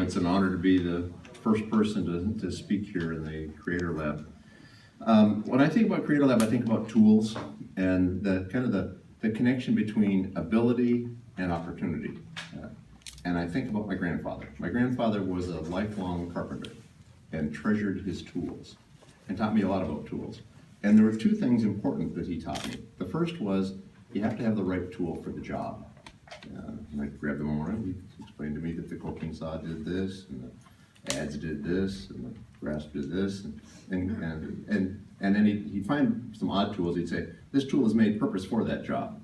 It's an honor to be the first person to speak here in the Creat'R Lab. When I think about Creat'R Lab, I think about tools and the connection between ability and opportunity. And I think about my grandfather. My grandfather was a lifelong carpenter and treasured his tools and taught me a lot about tools. And there were two things important that he taught me. The first was you have to have the right tool for the job. And I grabbed the memorial. He explained to me that the coking saw did this, and the adze did this, and the grasp did this, and then he'd find some odd tools. He'd say, "This tool is made purpose for that job,"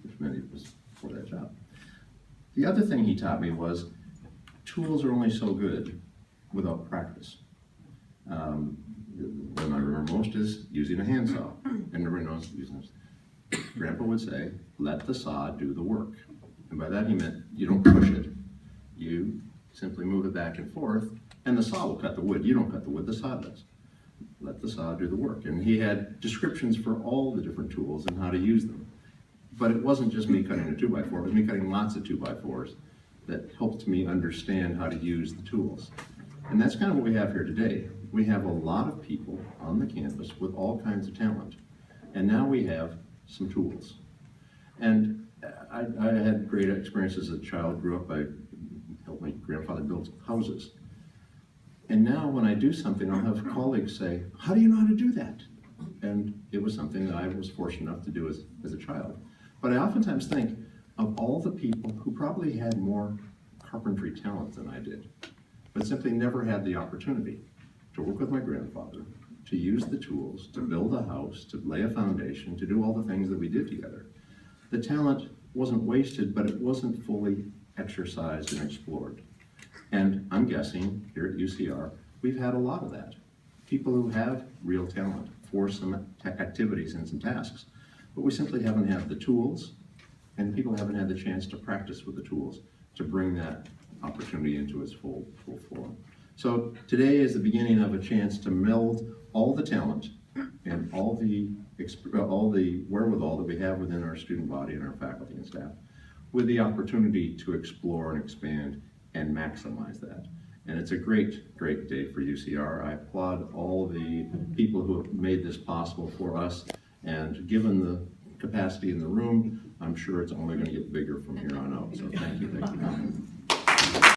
which meant it was for that job. The other thing he taught me was tools are only so good without practice. The one I remember most is using a handsaw, and everybody knows using this. Grandpa would say, "Let the saw do the work." And by that he meant you don't push it. You simply move it back and forth, and the saw will cut the wood. You don't cut the wood, the saw does. Let the saw do the work. And he had descriptions for all the different tools and how to use them. But it wasn't just me cutting a 2x4, it was me cutting lots of 2x4s that helped me understand how to use the tools. And that's kind of what we have here today. We have a lot of people on the campus with all kinds of talent. And now we have some tools. And I had great experiences as a child. Grew up, I helped my grandfather build houses. And now when I do something, I'll have colleagues say, "How do you know how to do that?" And it was something that I was fortunate enough to do as a child. But I oftentimes think of all the people who probably had more carpentry talent than I did, but simply never had the opportunity to work with my grandfather, to use the tools, to build a house, to lay a foundation, to do all the things that we did together. The talent wasn't wasted, but it wasn't fully exercised and explored. And I'm guessing here at UCR, we've had a lot of that. People who have real talent for some activities and some tasks, but we simply haven't had the tools, and people haven't had the chance to practice with the tools to bring that opportunity into its full form. So today is the beginning of a chance to meld all the talent and all the wherewithal that we have within our student body and our faculty and staff with the opportunity to explore and expand and maximize that. And it's a great, great day for UCR. I applaud all the people who have made this possible for us, and given the capacity in the room, I'm sure it's only going to get bigger from here on out. So thank you.